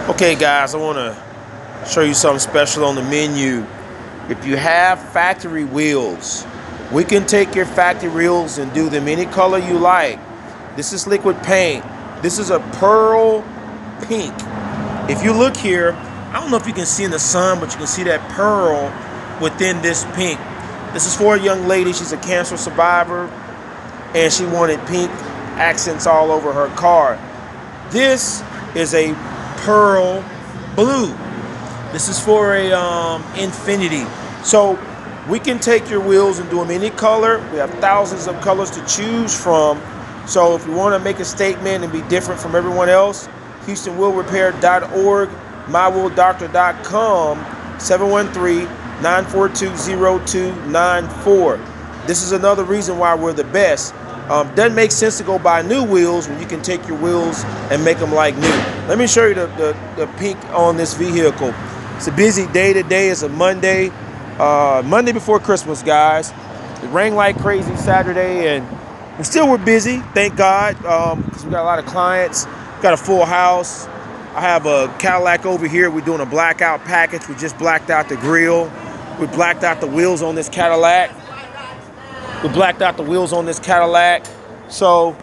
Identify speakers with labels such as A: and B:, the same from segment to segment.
A: Okay guys, I want to show you something special on the menu. If you have factory wheels, we can take your factory wheels and do them any color you like. This is liquid paint. This is a pearl pink. If you look here, I don't know if you can see in the sun, but you can see that pearl within this pink. This is for a young lady. She's a cancer survivor and she wanted pink accents all over her car. This is a pearl blue. This is for a infinity. So we can take your wheels and do them any color. We have thousands of colors to choose from. So if you want to make a statement and be different from everyone else, HoustonWheelRepair.org, mywheeldoctor.com, 713-942-0294. This is another reason why we're the best. Doesn't make sense to go buy new wheels when you can take your wheels and make them like new. Let me show you the pink on this vehicle. It's a busy day today. It's a Monday, Monday before Christmas, guys. It rained like crazy Saturday, and we still were busy, thank God, because we got a lot of clients. Got a full house. I have a Cadillac over here. We're doing a blackout package. We just blacked out the grill. We blacked out the wheels on this Cadillac. So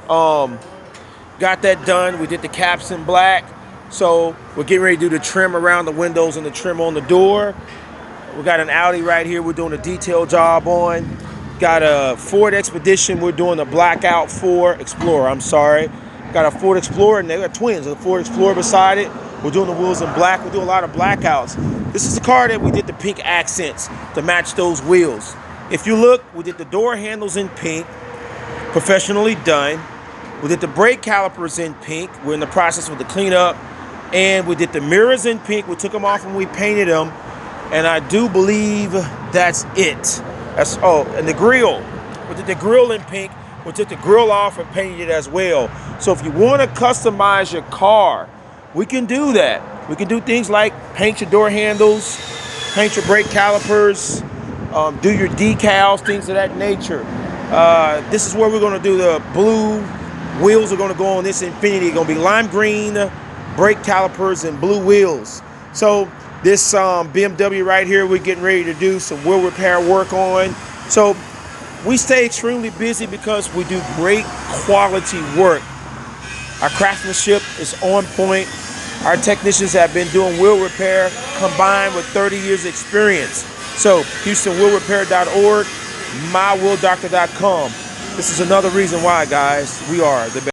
A: got that done. We did the caps in black. So we're getting ready to do the trim around the windows and the trim on the door. We got an Audi right here we're doing a detail job on. Got a Ford Expedition we're doing a blackout for. Explorer, I'm sorry. Got a Ford Explorer, and they got twins. A Ford Explorer beside it. We're doing the wheels in black. We do a lot of blackouts. This is the car that we did the pink accents to match those wheels. If you look, we did the door handles in pink, professionally done. We did the brake calipers in pink. We're in the process of the cleanup. And we did the mirrors in pink. We took them off and we painted them. And I do believe that's it. And the grill. We did the grill in pink. We took the grill off and painted it as well. So if you want to customize your car, we can do that. We can do things like paint your door handles, paint your brake calipers, do your decals, things of that nature. This is where we're going to do the blue wheels are going to go on this Infinity. It's going to be lime green brake calipers and blue wheels. So this BMW right here, we're getting ready to do some wheel repair work on. So we stay extremely busy because we do great quality work. Our craftsmanship is on point. Our technicians have been doing wheel repair combined with 30 years experience. So HoustonWheelRepair.org, mywheeldoctor.com. This is another reason why, guys, we are the best.